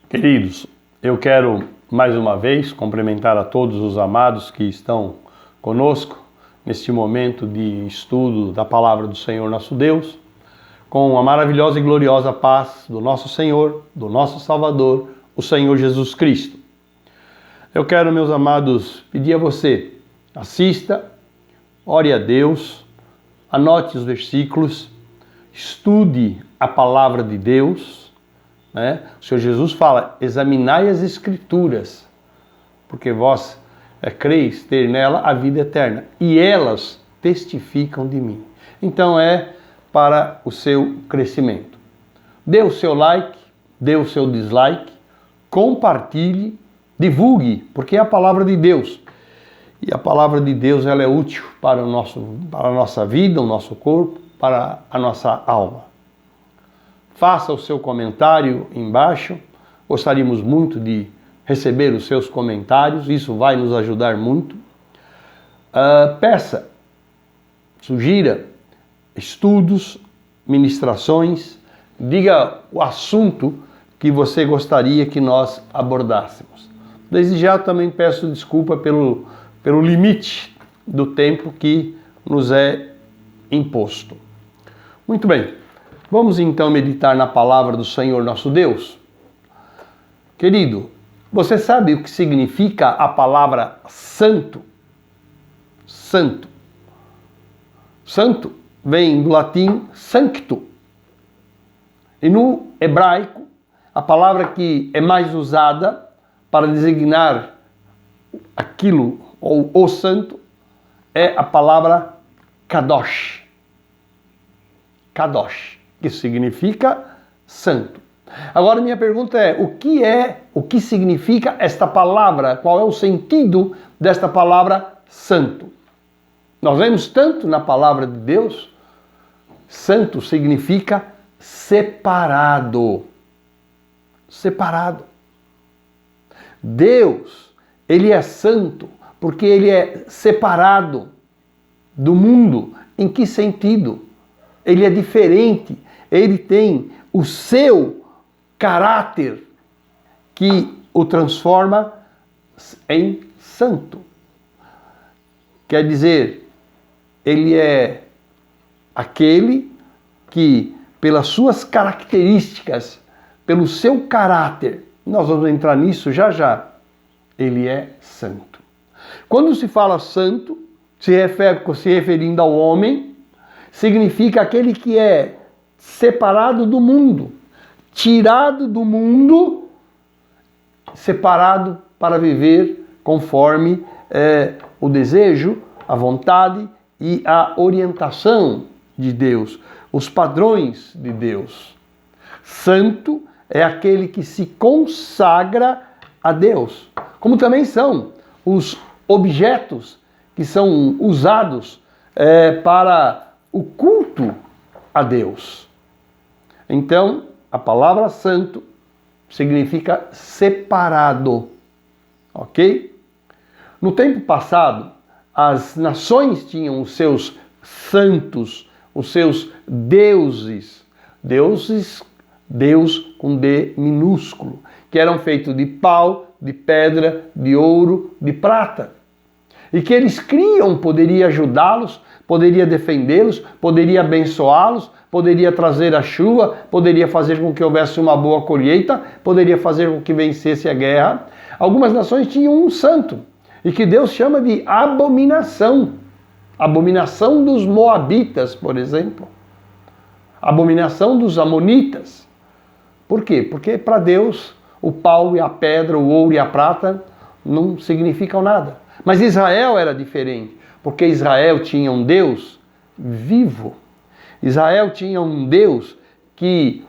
Queridos, eu quero mais uma vez cumprimentar a todos os amados que estão conosco neste momento de estudo da Palavra do Senhor nosso Deus, com a maravilhosa e gloriosa paz do nosso Senhor, do nosso Salvador, o Senhor Jesus Cristo. Eu quero, meus amados, pedir a você, assista, ore a Deus, anote os versículos, estude a Palavra de Deus, né? O Senhor Jesus fala, examinai as Escrituras, porque vós creis ter nela a vida eterna, e elas testificam de mim. Então é para o seu crescimento. Dê o seu like, dê o seu dislike, compartilhe, divulgue, porque é a palavra de Deus. E a palavra de Deus ela é útil para a nossa vida, o nosso corpo, para a nossa alma. Faça o seu comentário embaixo. Gostaríamos muito de receber os seus comentários. Isso vai nos ajudar muito. Peça, sugira estudos, ministrações. Diga o assunto que você gostaria que nós abordássemos. Desde já também peço desculpa pelo limite do tempo que nos é imposto. Muito bem. Vamos então meditar na palavra do Senhor nosso Deus? Querido, você sabe o que significa a palavra santo? Santo. Santo vem do latim sancto. E no hebraico, a palavra que é mais usada para designar aquilo, ou o santo, é a palavra kadosh. Kadosh, que significa santo. Agora minha pergunta é, o que significa esta palavra? Qual é o sentido desta palavra santo? Nós vemos tanto na palavra de Deus, santo significa separado. Separado. Deus, ele é santo porque ele é separado do mundo. Em que sentido? Ele é diferente, ele tem o seu caráter que o transforma em santo. Quer dizer, ele é aquele que, pelas suas características, pelo seu caráter, nós vamos entrar nisso já já, ele é santo. Quando se fala santo, se referindo ao homem, significa aquele que é separado do mundo, tirado do mundo, separado para viver conforme o desejo, a vontade e a orientação de Deus, os padrões de Deus. Santo é aquele que se consagra a Deus, como também são os objetos que são usados para o culto a Deus. Então, a palavra santo significa separado, ok? No tempo passado, as nações tinham os seus santos, os seus deuses, Deus com D minúsculo, que eram feitos de pau, de pedra, de ouro, de prata. E que eles criam poderia ajudá-los, poderia defendê-los, poderia abençoá-los, poderia trazer a chuva, poderia fazer com que houvesse uma boa colheita, poderia fazer com que vencesse a guerra. Algumas nações tinham um santo, e que Deus chama de abominação. Abominação dos moabitas, por exemplo. Abominação dos amonitas. Por quê? Porque para Deus o pau e a pedra, o ouro e a prata não significam nada. Mas Israel era diferente, porque Israel tinha um Deus vivo. Israel tinha um Deus que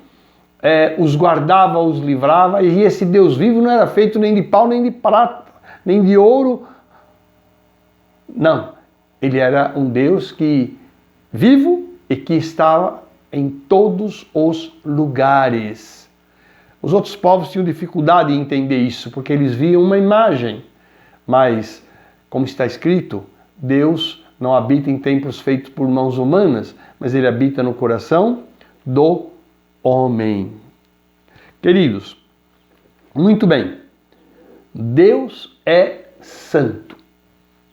os guardava, os livrava, e esse Deus vivo não era feito nem de pau, nem de prata, nem de ouro. Não, ele era um Deus que vivo e que estava em todos os lugares. Os outros povos tinham dificuldade em entender isso, porque eles viam uma imagem, mas como está escrito, Deus não habita em templos feitos por mãos humanas, mas ele habita no coração do homem. Queridos, Muito bem. Deus é santo.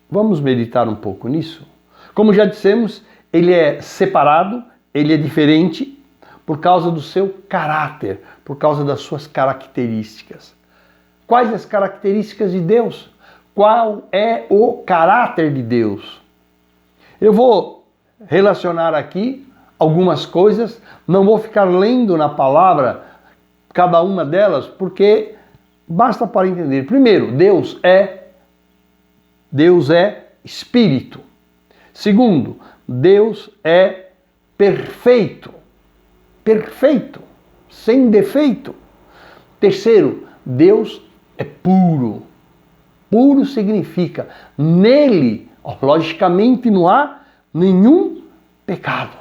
Vamos meditar um pouco nisso? Como já dissemos, ele é separado, ele é diferente por causa do seu caráter, por causa das suas características. Quais as características de Deus? Qual é o caráter de Deus? Eu vou relacionar aqui algumas coisas, não vou ficar lendo na palavra cada uma delas, porque basta para entender. Primeiro, Deus é espírito. Segundo, Deus é perfeito. Perfeito, sem defeito. Terceiro, Deus é puro. Puro significa, nele, logicamente, não há nenhum pecado.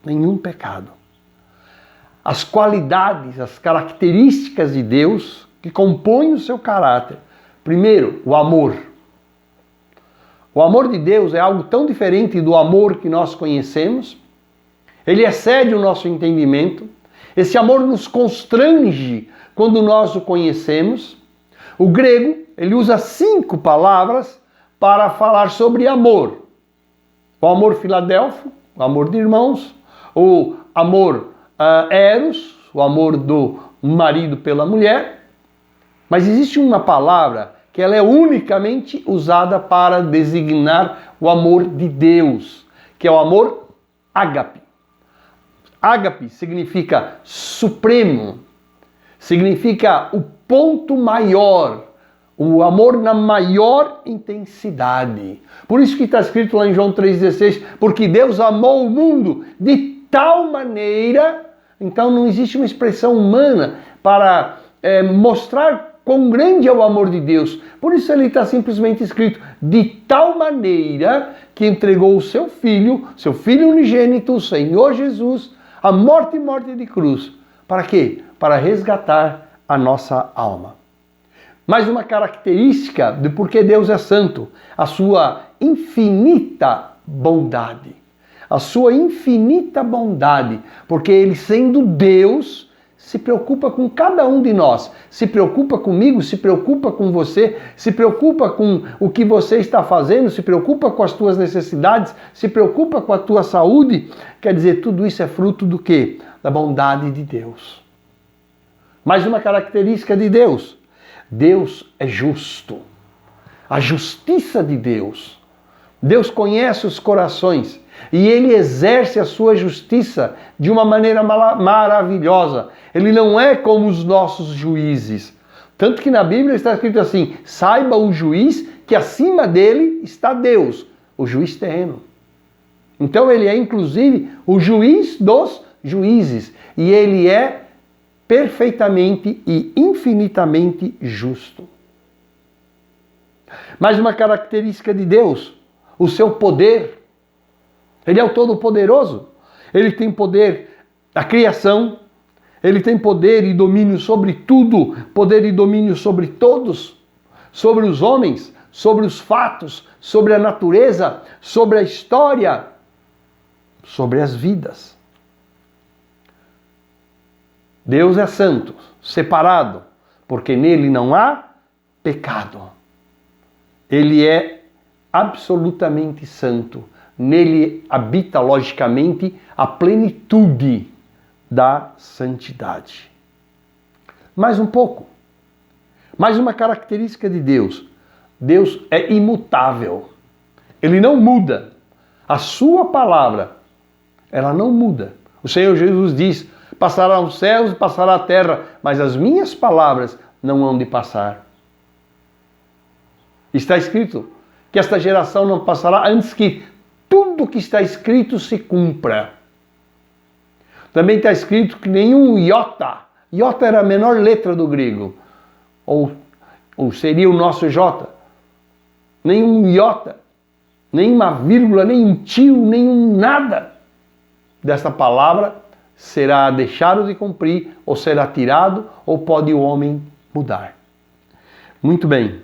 Nenhum pecado. As qualidades, as características de Deus que compõem o seu caráter. Primeiro, o amor. O amor de Deus é algo tão diferente do amor que nós conhecemos. Ele excede o nosso entendimento. Esse amor nos constrange quando nós o conhecemos. O grego, ele usa 5 palavras para falar sobre amor. O amor filadélfico, o amor de irmãos, o amor eros, o amor do marido pela mulher. Mas existe uma palavra que ela é unicamente usada para designar o amor de Deus, que é o amor ágape. Ágape significa supremo, significa o ponto maior, o amor na maior intensidade. Por isso que está escrito lá em João 3,16, porque Deus amou o mundo de tal maneira, então não existe uma expressão humana para mostrar quão grande é o amor de Deus. Por isso ele está simplesmente escrito, de tal maneira que entregou o seu Filho unigênito, o Senhor Jesus, a morte e morte de cruz. Para quê? Para resgatar a nossa alma. Mais uma característica de porque Deus é santo, a sua infinita bondade. A sua infinita bondade, porque ele sendo Deus, se preocupa com cada um de nós, se preocupa comigo, se preocupa com você, se preocupa com o que você está fazendo, se preocupa com as tuas necessidades, se preocupa com a tua saúde. Quer dizer, tudo isso é fruto do quê? Da bondade de Deus. Mais uma característica de Deus. Deus é justo. A justiça de Deus. Deus conhece os corações e Ele exerce a sua justiça de uma maneira maravilhosa. Ele não é como os nossos juízes. Tanto que na Bíblia está escrito assim, saiba o juiz que acima dele está Deus, o juiz terreno. Então ele é inclusive o juiz dos juízes e ele é perfeitamente e infinitamente justo. Mais uma característica de Deus, o seu poder. Ele é o Todo-Poderoso. Ele tem poder da criação. Ele tem poder e domínio sobre tudo. Poder e domínio sobre todos. Sobre os homens, sobre os fatos, sobre a natureza, sobre a história, sobre as vidas. Deus é santo, separado, porque nele não há pecado. Ele é absolutamente santo. Nele habita, logicamente, a plenitude da santidade. Mais um pouco. Mais uma característica de Deus. Deus é imutável. Ele não muda. A sua palavra, ela não muda. O Senhor Jesus diz, passará os céus e passará a terra, mas as minhas palavras não hão de passar. Está escrito que esta geração não passará antes que tudo que está escrito se cumpra. Também está escrito que nenhum iota era a menor letra do grego, ou seria o nosso J, nenhum iota, nenhuma vírgula, nenhum tio, nenhum nada desta palavra será deixado de cumprir, ou será tirado, ou pode o homem mudar. Muito bem.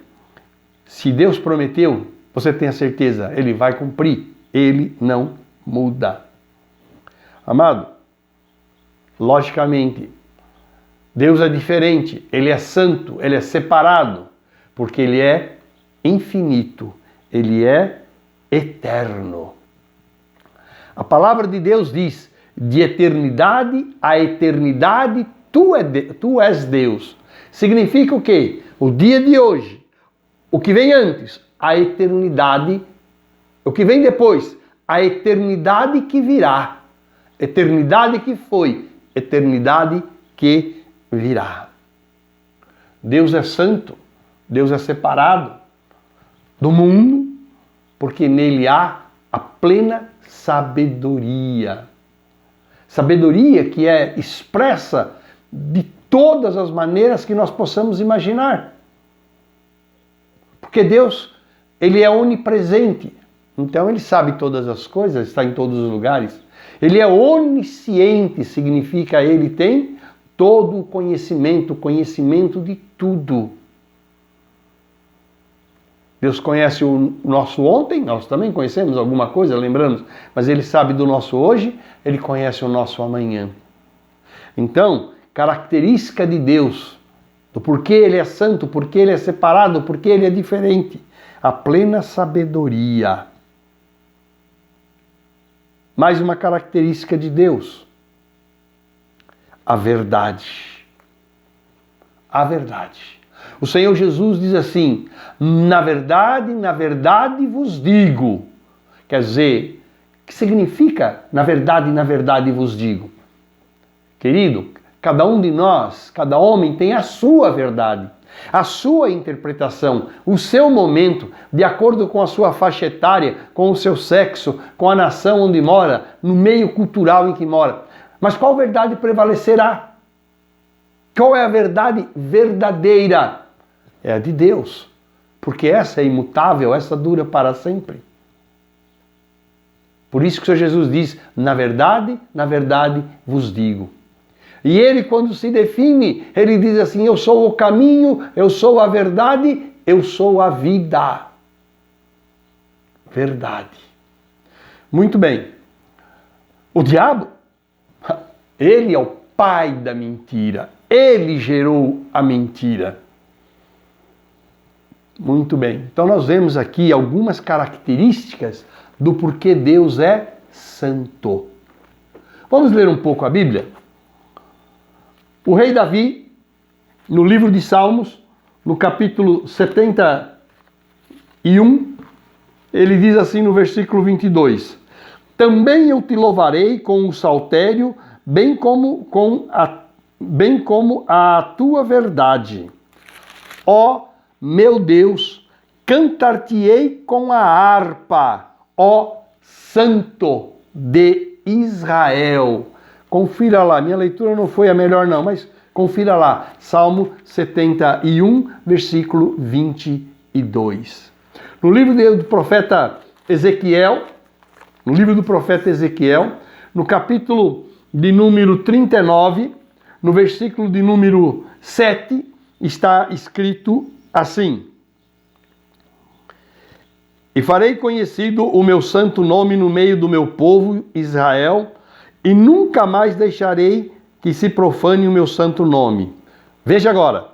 Se Deus prometeu, você tem a certeza, Ele vai cumprir. Ele não muda. Amado, logicamente, Deus é diferente, Ele é santo, Ele é separado, porque Ele é infinito, Ele é eterno. A palavra de Deus diz, de eternidade a eternidade, tu és Deus. Significa o quê? O dia de hoje, o que vem antes, a eternidade, o que vem depois, a eternidade que virá, eternidade que foi, eternidade que virá. Deus é santo, Deus é separado do mundo, porque nele há a plena sabedoria. Sabedoria que é expressa de todas as maneiras que nós possamos imaginar. Porque Deus, Ele é onipresente. Então Ele sabe todas as coisas, está em todos os lugares. Ele é onisciente, significa Ele tem todo o conhecimento de tudo. Deus conhece o nosso ontem, nós também conhecemos alguma coisa, lembramos, mas Ele sabe do nosso hoje, Ele conhece o nosso amanhã. Então, característica de Deus, do porquê Ele é santo, porquê Ele é separado, porquê Ele é diferente, a plena sabedoria. Mais uma característica de Deus, a verdade. A verdade. O Senhor Jesus diz assim, na verdade vos digo. Quer dizer, o que significa na verdade vos digo? Querido, cada um de nós, cada homem tem a sua verdade, a sua interpretação, o seu momento, de acordo com a sua faixa etária, com o seu sexo, com a nação onde mora, no meio cultural em que mora. Mas qual verdade prevalecerá? Qual é a verdade verdadeira? É a de Deus, porque essa é imutável, essa dura para sempre. Por isso que o Senhor Jesus diz, na verdade vos digo. E Ele, quando se define, Ele diz assim, eu sou o caminho, eu sou a verdade, eu sou a vida. Verdade. Muito bem. O diabo, ele é o pai da mentira. Ele gerou a mentira. Muito bem. Então nós vemos aqui algumas características do porquê Deus é santo. Vamos ler um pouco a Bíblia? O rei Davi, no livro de Salmos, no capítulo 71, ele diz assim no versículo 22, também eu te louvarei com o saltério, bem como a tua verdade. Ó meu Deus, cantar-te-ei com a harpa, ó Santo de Israel. Confira lá, minha leitura não foi a melhor não, mas confira lá. Salmo 71, versículo 22. No livro do profeta Ezequiel, no capítulo de número 39, no versículo de número 7, está escrito assim: e farei conhecido o meu santo nome no meio do meu povo Israel, e nunca mais deixarei que se profane o meu santo nome. Veja agora.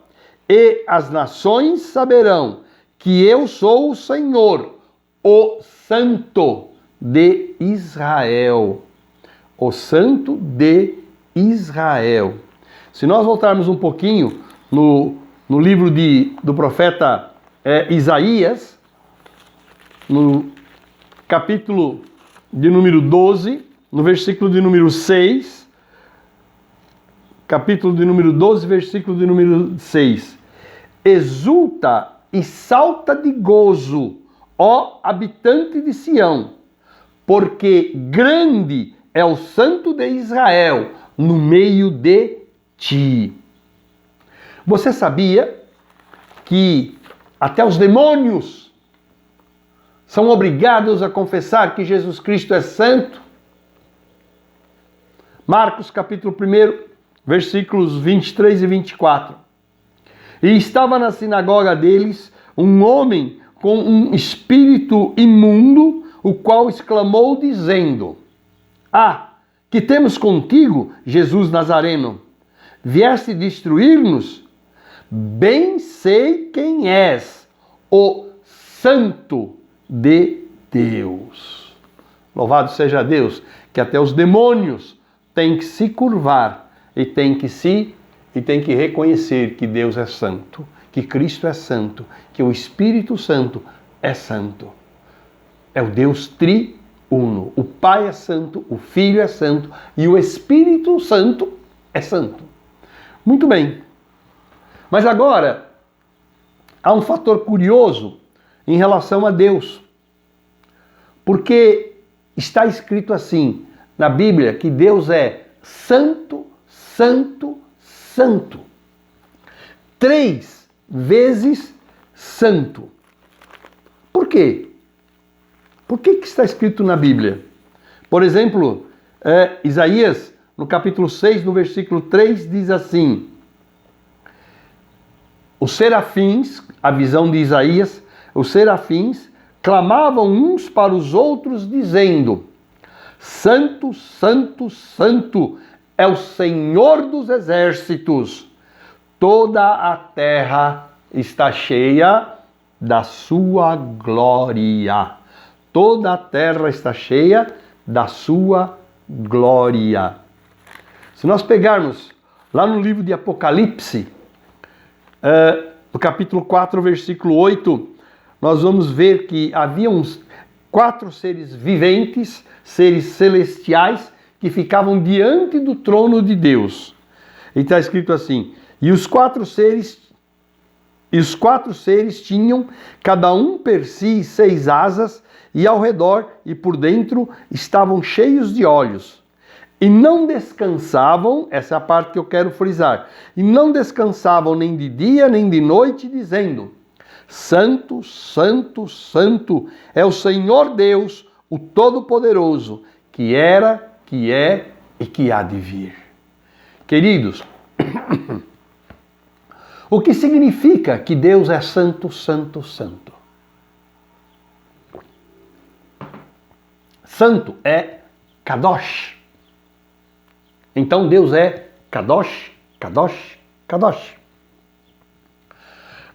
E as nações saberão que eu sou o Senhor, o Santo de Israel. O Santo de Israel. Se nós voltarmos um pouquinho no livro do profeta Isaías, no capítulo de número 12, no versículo de número 6, capítulo de número 12, versículo de número 6. Exulta e salta de gozo, ó habitante de Sião, porque grande é o Santo de Israel no meio de ti. Você sabia que até os demônios são obrigados a confessar que Jesus Cristo é santo? Marcos capítulo 1, versículos 23 e 24. E estava na sinagoga deles um homem com um espírito imundo, o qual exclamou dizendo: Ah, que temos contigo, Jesus Nazareno? Vieste destruir-nos? Bem sei quem és, o Santo de Deus. Louvado seja Deus, que até os demônios têm que se curvar e têm que reconhecer que Deus é santo, que Cristo é santo, que o Espírito Santo é santo. É o Deus triuno. O Pai é santo, o Filho é santo e o Espírito Santo é santo. Muito bem. Mas agora, há um fator curioso em relação a Deus. Porque está escrito assim na Bíblia que Deus é santo, santo, santo. 3 vezes santo. Por quê? Por que está escrito na Bíblia? Por exemplo, Isaías, no capítulo 6, no versículo 3, diz assim: os serafins, a visão de Isaías, os serafins clamavam uns para os outros, dizendo: Santo, Santo, Santo é o Senhor dos exércitos. Toda a terra está cheia da sua glória. Toda a terra está cheia da sua glória. Se nós pegarmos lá no livro de Apocalipse, no capítulo 4, versículo 8, nós vamos ver que havia uns 4 seres viventes, seres celestiais, que ficavam diante do trono de Deus. E está escrito assim: e os quatro seres tinham, cada um per si, 6 asas, e ao redor e por dentro estavam cheios de olhos. E não descansavam, essa é a parte que eu quero frisar, e não descansavam nem de dia nem de noite, dizendo: Santo, Santo, Santo é o Senhor Deus, o Todo-Poderoso, que era, que é e que há de vir. Queridos, o que significa que Deus é santo, santo, santo? Santo é Kadosh. Então Deus é Kadosh, Kadosh, Kadosh.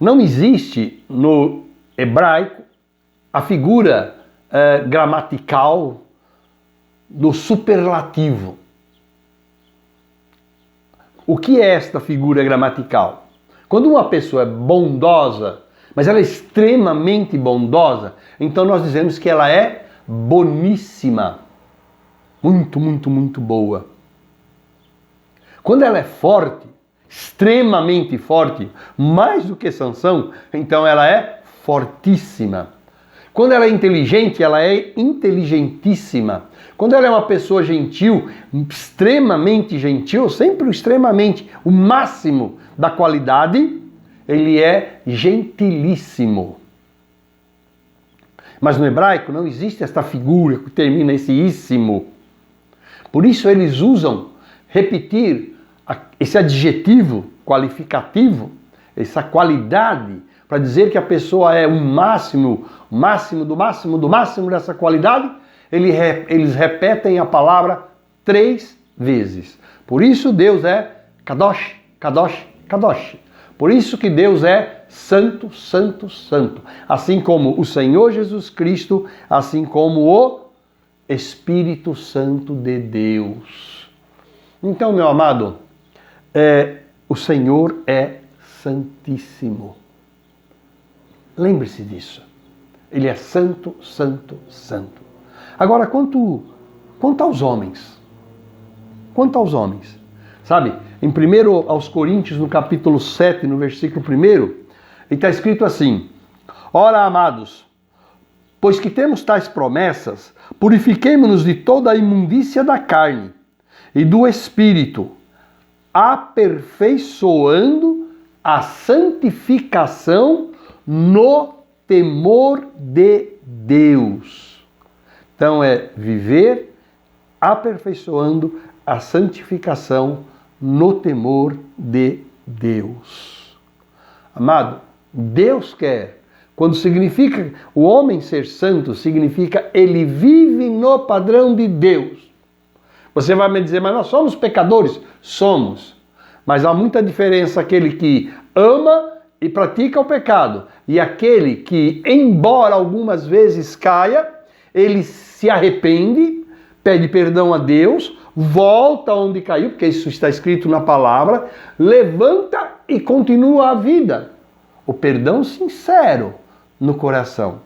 Não existe no hebraico a figura gramatical do superlativo. O que é esta figura gramatical? Quando uma pessoa é bondosa, mas ela é extremamente bondosa, então nós dizemos que ela é boníssima. Muito, muito, muito boa. Quando ela é forte, extremamente forte, mais do que Sansão, então ela é fortíssima. Quando ela é inteligente, ela é inteligentíssima. Quando ela é uma pessoa gentil, extremamente gentil, sempre o extremamente, o máximo da qualidade, ele é gentilíssimo. Mas no hebraico não existe esta figura que termina esse íssimo. Por isso eles usam repetir esse adjetivo qualificativo, essa qualidade, para dizer que a pessoa é o máximo, máximo do máximo do máximo dessa qualidade. Eles repetem a palavra 3 vezes. Por isso Deus é Kadosh, Kadosh, Kadosh. Por isso que Deus é santo, santo, santo. Assim como o Senhor Jesus Cristo, assim como o Espírito Santo de Deus. Então, meu amado, o Senhor é santíssimo. Lembre-se disso. Ele é santo, santo, santo. Agora, quanto aos homens? Quanto aos homens? Sabe, em 1 aos Coríntios, no capítulo 7, no versículo 1, está escrito assim: Ora, amados, pois que temos tais promessas, purifiquemo-nos de toda a imundícia da carne e do espírito, aperfeiçoando a santificação no temor de Deus. Então é viver aperfeiçoando a santificação no temor de Deus. Amado, Deus quer. Quando significa o homem ser santo, significa ele vive no padrão de Deus. Você vai me dizer, mas nós somos pecadores? Somos. Mas há muita diferença aquele que ama e pratica o pecado e aquele que, embora algumas vezes caia, ele se arrepende, pede perdão a Deus, volta onde caiu, porque isso está escrito na palavra, levanta e continua a vida. O perdão sincero no coração.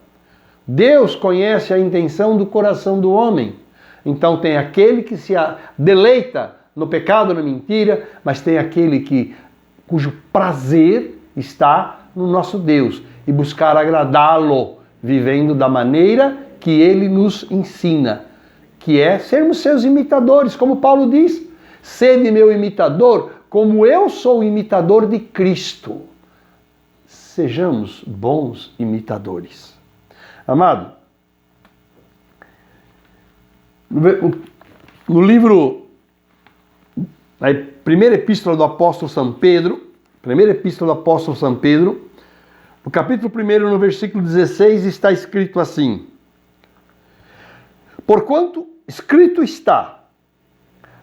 Deus conhece a intenção do coração do homem. Então tem aquele que se deleita no pecado, na mentira, mas tem aquele cujo prazer está no nosso Deus e buscar agradá-lo, vivendo da maneira que ele nos ensina, que é sermos seus imitadores, como Paulo diz, sede meu imitador, como eu sou imitador de Cristo. Sejamos bons imitadores. Amado, no livro, na primeira epístola do apóstolo São Pedro, no capítulo 1, no versículo 16, está escrito assim: porquanto escrito está,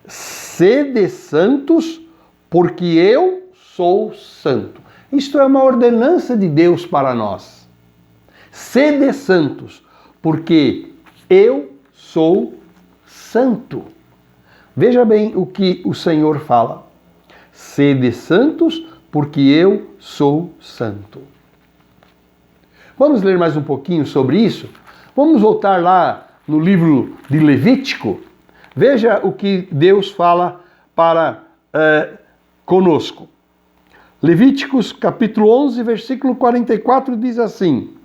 sede santos, porque eu sou santo. Isto é uma ordenança de Deus para nós. Sede santos, porque eu sou santo. Veja bem o que o Senhor fala. Sede santos, porque eu sou santo. Vamos ler mais um pouquinho sobre isso? Vamos voltar lá no livro de Levítico. Veja o que Deus fala para conosco. Levíticos capítulo 11, versículo 44 diz assim: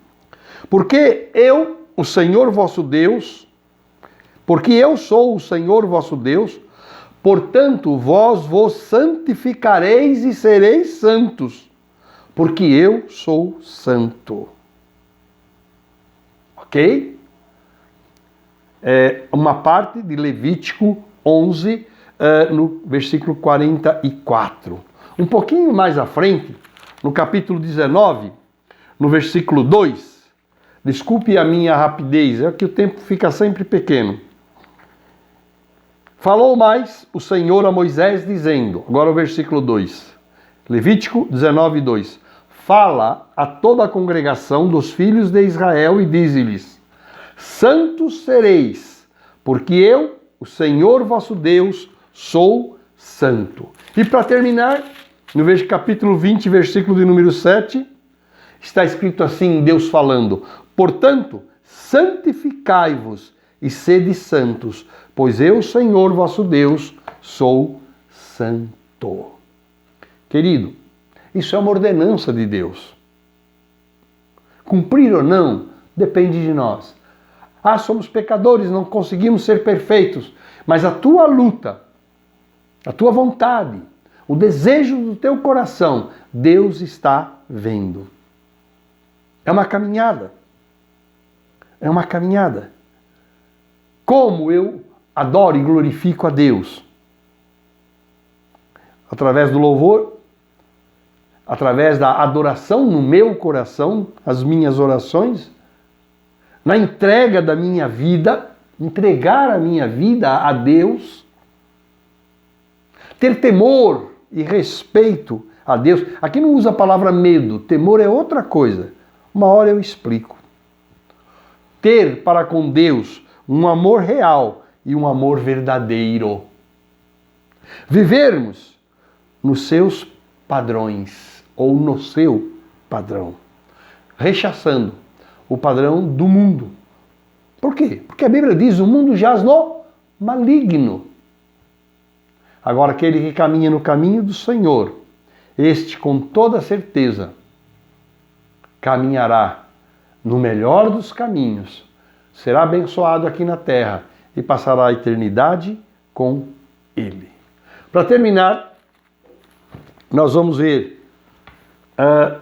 porque eu, o Senhor vosso Deus, porque eu sou o Senhor vosso Deus, portanto vós vos santificareis e sereis santos, porque eu sou santo. Ok? É uma parte de Levítico 11, no versículo 44. Um pouquinho mais à frente, no capítulo 19, no versículo 2, desculpe a minha rapidez, é que o tempo fica sempre pequeno. Falou mais o Senhor a Moisés dizendo, agora o versículo 2, Levítico 19, 2. Fala a toda a congregação dos filhos de Israel e dize-lhes: santos sereis, porque eu, o Senhor vosso Deus, sou santo. E para terminar, no capítulo 20, versículo de número 7, está escrito assim, Deus falando: portanto, santificai-vos e sede santos, pois eu, Senhor vosso Deus, sou santo. Querido, isso é uma ordenança de Deus. Cumprir ou não, depende de nós. Somos pecadores, não conseguimos ser perfeitos, mas a tua luta, a tua vontade, o desejo do teu coração, Deus está vendo. É uma caminhada. É uma caminhada. Como eu adoro e glorifico a Deus? Através do louvor, através da adoração no meu coração, as minhas orações, na entrega da minha vida, entregar a minha vida a Deus, ter temor e respeito a Deus. Aqui não usa a palavra medo, temor é outra coisa. Uma hora eu explico. Ter para com Deus um amor real e um amor verdadeiro. Vivermos nos seus padrões ou no seu padrão, rechaçando o padrão do mundo. Por quê? Porque a Bíblia diz: o mundo jaz no maligno. Agora, aquele que caminha no caminho do Senhor, este com toda certeza caminhará no melhor dos caminhos, será abençoado aqui na terra e passará a eternidade com Ele. Para terminar, nós vamos ver a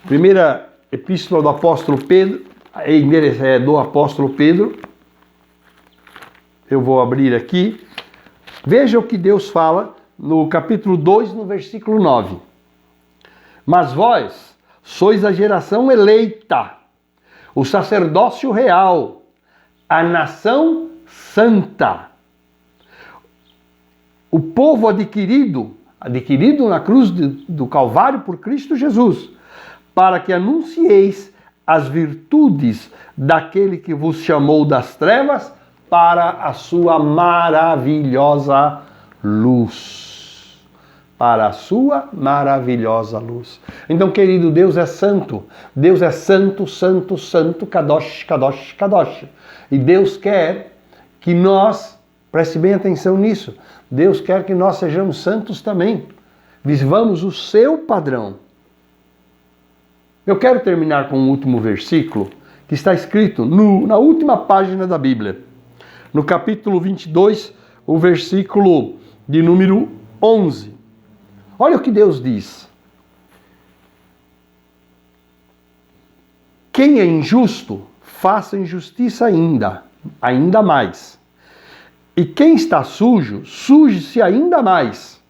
primeira epístola do apóstolo Pedro, do apóstolo Pedro. Eu vou abrir aqui. Veja o que Deus fala no capítulo 2, no versículo 9. Mas vós sois a geração eleita, o sacerdócio real, a nação santa, o povo adquirido, adquirido na cruz do Calvário por Cristo Jesus, para que anuncieis as virtudes daquele que vos chamou das trevas para a sua maravilhosa luz. Para a sua maravilhosa luz. Então, querido, Deus é santo. Deus é santo, santo, santo, kadosh, kadosh, kadosh. E Deus quer que nós, preste bem atenção nisso, Deus quer que nós sejamos santos também. Vivamos o seu padrão. Eu quero terminar com um último versículo que está escrito na última página da Bíblia. No capítulo 22, o versículo de número 11. Olha o que Deus diz. Quem é injusto, faça injustiça ainda mais. E quem está sujo, suje-se ainda mais.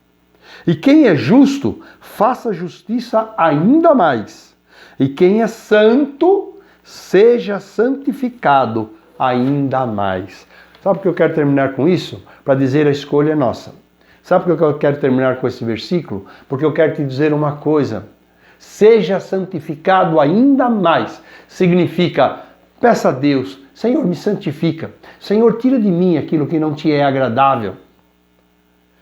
E quem é justo, faça justiça ainda mais. E quem é santo, seja santificado ainda mais. Sabe por que eu quero terminar com isso? Para dizer a escolha é nossa. Sabe por que eu quero terminar com esse versículo? Porque eu quero te dizer uma coisa. Seja santificado ainda mais. Significa, peça a Deus, Senhor, me santifica. Senhor, tira de mim aquilo que não te é agradável.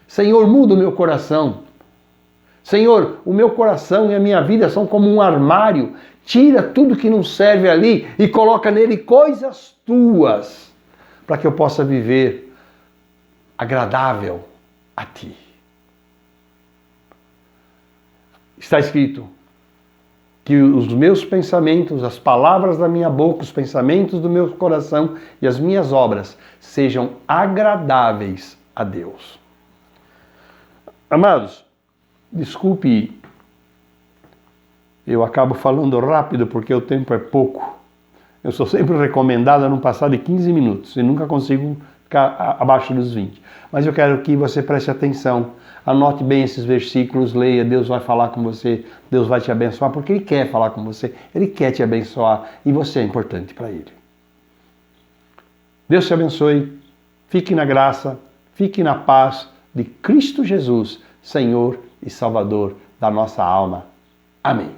Senhor, muda o meu coração. Senhor, o meu coração e a minha vida são como um armário. Tira tudo que não serve ali e coloca nele coisas tuas, para que eu possa viver agradável a ti. Está escrito que os meus pensamentos, as palavras da minha boca, os pensamentos do meu coração e as minhas obras sejam agradáveis a Deus. Amados, desculpe, eu acabo falando rápido porque o tempo é pouco. Eu sou sempre recomendado a não passar de 15 minutos e nunca consigo ficar abaixo dos 20. Mas eu quero que você preste atenção, anote bem esses versículos, leia, Deus vai falar com você, Deus vai te abençoar, porque Ele quer falar com você, Ele quer te abençoar e você é importante para Ele. Deus te abençoe, fique na graça, fique na paz de Cristo Jesus, Senhor e Salvador da nossa alma. Amém.